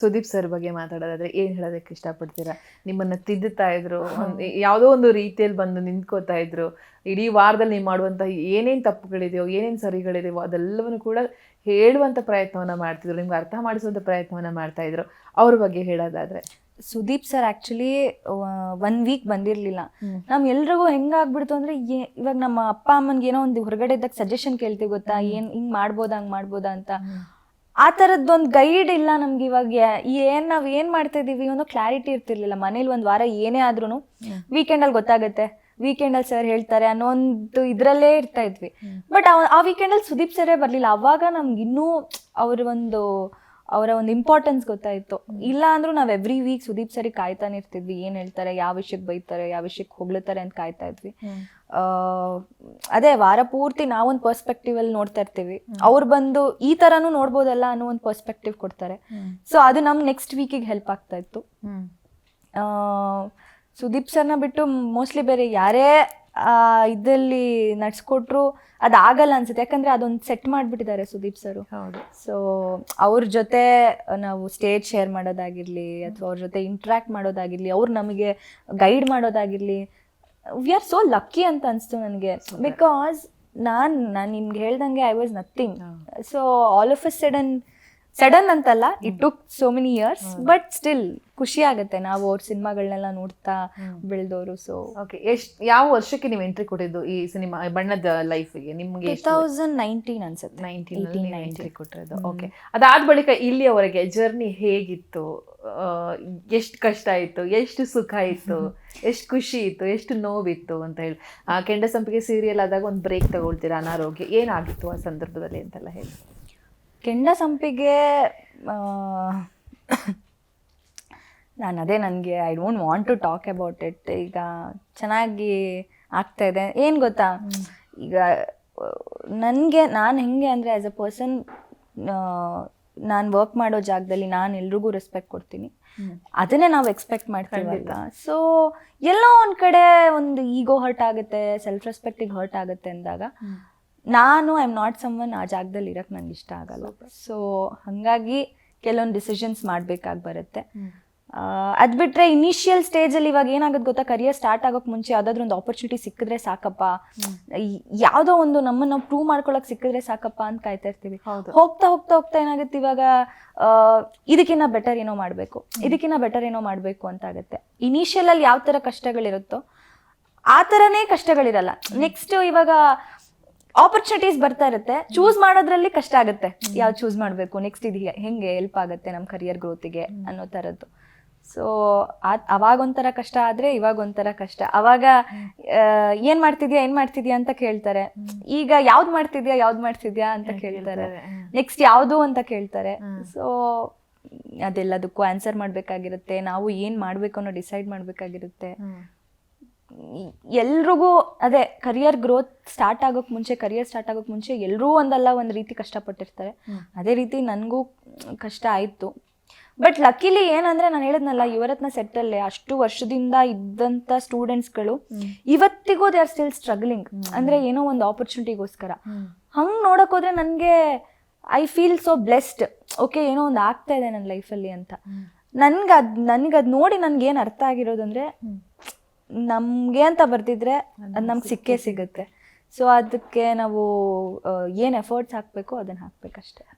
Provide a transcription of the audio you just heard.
Sudeep sir ಬಗ್ಗೆ ಮಾತಾಡೋದಾದ್ರೆ ಏನ್ ಹೇಳೋದಕ್ಕೆ ಇಷ್ಟಪಡ್ತೀರಾ? ನಿಮ್ಮನ್ನ ತಿದ್ದುತ್ತಾ ಇದ್ರು, ಯಾವುದೋ ಒಂದು ರೀತಿಯಲ್ಲಿ ಬಂದು ನಿಂತ್ಕೋತಾ ಇದ್ರು. ಇಡೀ ವಾರದಲ್ಲಿ ನೀವು ಮಾಡುವಂತಹ ಏನೇನ್ ತಪ್ಪುಗಳಿದೆಯೋ, ಏನೇನ್ ಸರಿಗಳಿದೆಯೋ ಅದೆಲ್ಲವನ್ನು ಕೂಡ ಹೇಳುವಂತ ಪ್ರಯತ್ನವನ್ನ ಮಾಡ್ತಿದ್ರು, ನಿಮ್ಗೆ ಅರ್ಥ ಮಾಡಿಸುವಂತ ಪ್ರಯತ್ನವನ್ನ ಮಾಡ್ತಾ ಇದ್ರು. ಅವ್ರ ಬಗ್ಗೆ ಹೇಳೋದಾದ್ರೆ ಸುದೀಪ್ ಸರ್ ಆಕ್ಚುಲಿ 1 ವೀಕ್ ಬಂದಿರ್ಲಿಲ್ಲ. ನಮ್ ಎಲ್ರಿಗೂ ಹೆಂಗಾಗ್ಬಿಡ್ತು ಅಂದ್ರೆ ಇವಾಗ ನಮ್ಮ ಅಪ್ಪ ಅಮ್ಮನ್ಗೆ ಏನೋ ಒಂದು ಹೊರಗಡೆ ಇದ್ದಾಗ ಸಜೆಷನ್ ಕೇಳ್ತೀವಿ ಗೊತ್ತಾ, ಹಿಂಗ್ ಮಾಡ್ಬೋದಾ ಹಂಗ್ ಮಾಡ್ಬೋದಾ ಅಂತ. ಆ ಥರದ್ದೊಂದು ಗೈಡ್ ಇಲ್ಲ ನಮ್ಗೆ. ಇವಾಗ ನಾವ್ ಏನ್ ಮಾಡ್ತಾ ಇದೀವಿ ಅನ್ನೋ ಕ್ಲಾರಿಟಿ ಇರ್ತಿರ್ಲಿಲ್ಲ. ಮನೇಲಿ 1 ವಾರ ಏನೇ ಆದ್ರೂ ವೀಕೆಂಡಲ್ಲಿ ಗೊತ್ತಾಗುತ್ತೆ, ವೀಕೆಂಡಲ್ಲಿ ಸರ್ ಹೇಳ್ತಾರೆ ಅನ್ನೋ ಒಂದು ಇದ್ರಲ್ಲೇ ಇರ್ತಾ ಇದ್ವಿ. ಬಟ್ ಆ ವೀಕೆಂಡಲ್ಲಿ ಸುದೀಪ್ ಸರೇ ಬರ್ಲಿಲ್ಲ. ಅವಾಗ ನಮ್ಗೆ ಇನ್ನೂ ಅವರ ಒಂದು ಇಂಪಾರ್ಟೆನ್ಸ್ ಗೊತ್ತಾಯ್ತು. ಇಲ್ಲ ಅಂದ್ರೂ ನಾವ್ ಎವ್ರಿ ವೀಕ್ ಸುದೀಪ್ ಸರಿ ಕಾಯ್ತಾನೆ ಇರ್ತಿದ್ವಿ. ಏನ್ ಹೇಳ್ತಾರೆ, ಯಾವ ವಿಷಯಕ್ಕೆ ಬೈತಾರೆ, ಯಾವ ವಿಷಯಕ್ಕೆ ಹೊಗಳ್ತಾರೆ ಅಂತ ಕಾಯ್ತಾ ಇದ್ವಿ. ಅದೇ ವಾರ ಪೂರ್ತಿ ನಾವೊಂದು ಪರ್ಸ್ಪೆಕ್ಟಿವ್ ಅಲ್ಲಿ ನೋಡ್ತಾ ಇರ್ತೀವಿ, ಅವ್ರು ಬಂದು ಈ ತರಾನು ನೋಡ್ಬೋದಲ್ಲ ಅನ್ನೋ ಒಂದು ಪರ್ಸ್ಪೆಕ್ಟಿವ್ ಕೊಡ್ತಾರೆ. ಸೊ ಅದು ನಮ್ ನೆಕ್ಸ್ಟ್ ವೀಕಿಗೆ ಹೆಲ್ಪ್ ಆಗ್ತಾ ಇತ್ತು. ಸುದೀಪ್ ಸರ್ನ ಬಿಟ್ಟು ಮೋಸ್ಟ್ಲಿ ಬೇರೆ ಯಾರೇ ಇದಲ್ಲಿ ನಡ್ಸ್ಕೊಟ್ರು ಅದಾಗಲ್ಲ ಅನ್ಸುತ್ತೆ. ಯಾಕಂದ್ರೆ ಅದೊಂದು ಸೆಟ್ ಮಾಡ್ಬಿಟ್ಟಿದ್ದಾರೆ ಸುದೀಪ್ ಸರ್. ಸೊ ಅವ್ರ ಜೊತೆ ನಾವು ಸ್ಟೇಜ್ ಶೇರ್ ಮಾಡೋದಾಗಿರ್ಲಿ, ಅಥವಾ ಅವ್ರ ಜೊತೆ ಇಂಟ್ರಾಕ್ಟ್ ಮಾಡೋದಾಗಿರ್ಲಿ, ಅವ್ರು ನಮಗೆ ಗೈಡ್ ಮಾಡೋದಾಗಿರ್ಲಿ, ವಿ ಆರ್ ಸೋ ಲಕ್ಕಿ ಅಂತ ಅನ್ಸ್ತು ನನಗೆ. ಬಿಕಾಸ್ ನಾನು ನಿಮ್ಗೆ ಹೇಳ್ದಂಗೆ I was nothing. So all of a sudden ಅಂತಲ್ಲ, it took so many years, but still ಖುಷಿ ಆಗುತ್ತೆ ನಾವು ಅವ್ರ ಸಿನಿಮಾಗಳನ್ನೆಲ್ಲ ನೋಡ್ತಾ ಬೆಳೆದವರು. ಸೊ ಯಾವ ವರ್ಷಕ್ಕೆ ನೀವು ಎಂಟ್ರಿ ಕೊಟ್ಟಿದ್ದು ಈ ಸಿನಿಮಾ ಬಣ್ಣದ ಲೈಫ್ಗೆ? ನಿಮ್ಗೆ 2019 ಅನ್ಸುತ್ತೆ, 19 ಎಂಟ್ರಿ ಕೊಟ್ಟಿರೋದು. ಓಕೆ, ಅದಾದ ಬಳಿಕ ಇಲ್ಲಿಯವರೆಗೆ ಜರ್ನಿ ಹೇಗಿತ್ತು? ಎಷ್ಟು ಕಷ್ಟ ಇತ್ತು, ಎಷ್ಟು ಸುಖ ಇತ್ತು, ಎಷ್ಟು ಖುಷಿ ಇತ್ತು, ಎಷ್ಟು ನೋವಿತ್ತು ಅಂತ ಹೇಳಿ. ಕೆಂಡ ಸಂಪಿಗೆ ಸೀರಿಯಲ್ ಆದಾಗ ಒಂದು ಬ್ರೇಕ್ ತಗೊಳ್ತೀರಾ, ಅನಾರೋಗ್ಯ ಏನಾಗಿತ್ತು ಆ ಸಂದರ್ಭದಲ್ಲಿ ಅಂತೆಲ್ಲ ಹೇಳಿ. ಕೆಂಡ ಸಂಪಿಗೆ ನನಗೆ I don't want to talk about it. ಈಗ ಚೆನ್ನಾಗಿ ಆಗ್ತಾ ಇದೆ. ಏನು ಗೊತ್ತಾ, ಈಗ ನಾನು ಹೆಂಗೆ ಅಂದರೆ ಆ್ಯಸ್ ಅ ಪರ್ಸನ್, ನಾನು ವರ್ಕ್ ಮಾಡೋ ಜಾಗದಲ್ಲಿ ನಾನು ಎಲ್ರಿಗೂ ರೆಸ್ಪೆಕ್ಟ್ ಕೊಡ್ತೀನಿ. ಅದನ್ನೇ ನಾವು ಎಕ್ಸ್ಪೆಕ್ಟ್ ಮಾಡ್ತೀವಲ್ಲ. ಸೊ ಎಲ್ಲೋ ಒಂದು ಕಡೆ ಒಂದು ಈಗೋ ಹರ್ಟ್ ಆಗುತ್ತೆ, ಸೆಲ್ಫ್ ರೆಸ್ಪೆಕ್ಟಿಗೆ ಹರ್ಟ್ ಆಗುತ್ತೆ ಅಂದಾಗ ನಾನು ಐ ಆಮ್ ನಾಟ್ ಸಮ್ವನ್ ಆ ಜಾಗದಲ್ಲಿ ಇರಕ್ಕೆ ನನಗೆ ಇಷ್ಟ ಆಗಲ್ಲ. ಸೊ ಹಾಗಾಗಿ ಕೆಲವೊಂದು ಡಿಸಿಷನ್ಸ್ ಮಾಡಬೇಕಾಗಿ ಬರುತ್ತೆ. ಅದು ಬಿಟ್ಟರೆ ಇನಿಷಿಯಲ್ ಸ್ಟೇಜಲ್ಲಿ ಇವಾಗ ಏನಾಗುತ್ತೆ ಗೊತ್ತಾ, ಕರಿಯರ್ ಸ್ಟಾರ್ಟ್ ಆಗೋಕ್ಕೆ ಮುಂಚೆ ಯಾವುದಾದ್ರೂ ಒಂದು ಆಪರ್ಚುನಿಟಿ ಸಿಕ್ಕಿದ್ರೆ ಸಾಕಪ್ಪ, ಯಾವುದೋ ಒಂದು ನಮ್ಮನ್ನು ನಾವು ಪ್ರೂವ್ ಮಾಡ್ಕೊಳಕ್ಕೆ ಸಿಕ್ಕಿದ್ರೆ ಸಾಕಪ್ಪ ಅಂತ ಕಾಯ್ತಾ ಇರ್ತೀವಿ. ಹೋಗ್ತಾ ಏನಾಗುತ್ತೆ, ಇವಾಗ ಇದಕ್ಕಿಂತ ಬೆಟರ್ ಏನೋ ಮಾಡಬೇಕು ಅಂತ ಆಗುತ್ತೆ. ಇನಿಷಿಯಲಲ್ಲಿ ಯಾವ ಥರ ಕಷ್ಟಗಳಿರುತ್ತೋ ಆ ಥರನೇ ಕಷ್ಟಗಳಿರಲ್ಲ. ನೆಕ್ಸ್ಟ್ ಇವಾಗ ಆಪರ್ಚುನಿಟೀಸ್ ಬರ್ತಾ ಇರುತ್ತೆ, ಚೂಸ್ ಮಾಡೋದ್ರಲ್ಲಿ ಕಷ್ಟ ಆಗುತ್ತೆ. ಯಾವ್ದು ಚೂಸ್ ಮಾಡಬೇಕು, ನೆಕ್ಸ್ಟ್ ಇದು ಹೆಂಗೆ ಹೆಲ್ಪ್ ಆಗುತ್ತೆ ನಮ್ಮ ಕರಿಯರ್ ಗ್ರೋತಿಗೆ ಅನ್ನೋ ಥರದ್ದು. ಸೊ ಅವಾಗ ಒಂಥರ ಕಷ್ಟ ಆದರೆ ಇವಾಗ ಒಂಥರ ಕಷ್ಟ. ಅವಾಗ ಏನ್ ಮಾಡ್ತಿದ್ಯಾ ಅಂತ ಕೇಳ್ತಾರೆ. ಈಗ ಯಾವ್ದು ಮಾಡ್ತಿದ್ಯಾ ಅಂತ ಕೇಳ್ತಾರೆ. ನೆಕ್ಸ್ಟ್ ಯಾವುದು ಅಂತ ಕೇಳ್ತಾರೆ. ಸೊ ಅದೆಲ್ಲದಕ್ಕೂ ಆನ್ಸರ್ ಮಾಡ್ಬೇಕಾಗಿರುತ್ತೆ. ನಾವು ಏನ್ ಮಾಡ್ಬೇಕು ಅನ್ನೋ ಡಿಸೈಡ್ ಮಾಡ್ಬೇಕಾಗಿರುತ್ತೆ. ಎಲ್ರಿಗೂ ಅದೇ ಕರಿಯರ್ ಸ್ಟಾರ್ಟ್ ಆಗೋಕ್ ಮುಂಚೆ ಎಲ್ಲರೂ ಒಂದಲ್ಲ ಒಂದು ರೀತಿ ಕಷ್ಟಪಟ್ಟಿರ್ತಾರೆ. ಅದೇ ರೀತಿ ನನಗೂ ಕಷ್ಟ ಆಯಿತು. ಬಟ್ ಲಕ್ಕಿಲಿ ಏನಂದ್ರೆ, ನಾನು ಹೇಳಿದ್ನಲ್ಲ, ಯುವರತ್ನ ಸೆಟ್ಟಲ್ಲೇ ಅಷ್ಟು ವರ್ಷದಿಂದ ಇದ್ದಂಥ ಸ್ಟೂಡೆಂಟ್ಸ್ಗಳು ಇವತ್ತಿಗೂ ದೇ ಆರ್ ಸ್ಟಿಲ್ ಸ್ಟ್ರಗ್ಲಿಂಗ್. ಅಂದ್ರೆ ಏನೋ ಒಂದು ಆಪರ್ಚುನಿಟಿಗೋಸ್ಕರ. ಹಂಗೆ ನೋಡಕ್ ಹೋದ್ರೆ ನನಗೆ I feel so blessed. Okay, ಏನೋ ಒಂದು ಆಗ್ತಾ ಇದೆ ನನ್ನ ಲೈಫಲ್ಲಿ ಅಂತ. ನನಗದು ನೋಡಿ ನನ್ಗೇನು ಅರ್ಥ ಆಗಿರೋದಂದ್ರೆ, ನಮ್ಗೆ ಅಂತ ಬರ್ತಿದ್ರೆ ಅದು ನಮ್ಗೆ ಸಿಕ್ಕೇ ಸಿಗುತ್ತೆ. ಸೊ ಅದಕ್ಕೆ ನಾವು ಏನು ಎಫರ್ಟ್ಸ್ ಹಾಕಬೇಕು ಅದನ್ನು ಹಾಕ್ಬೇಕಷ್ಟೆ.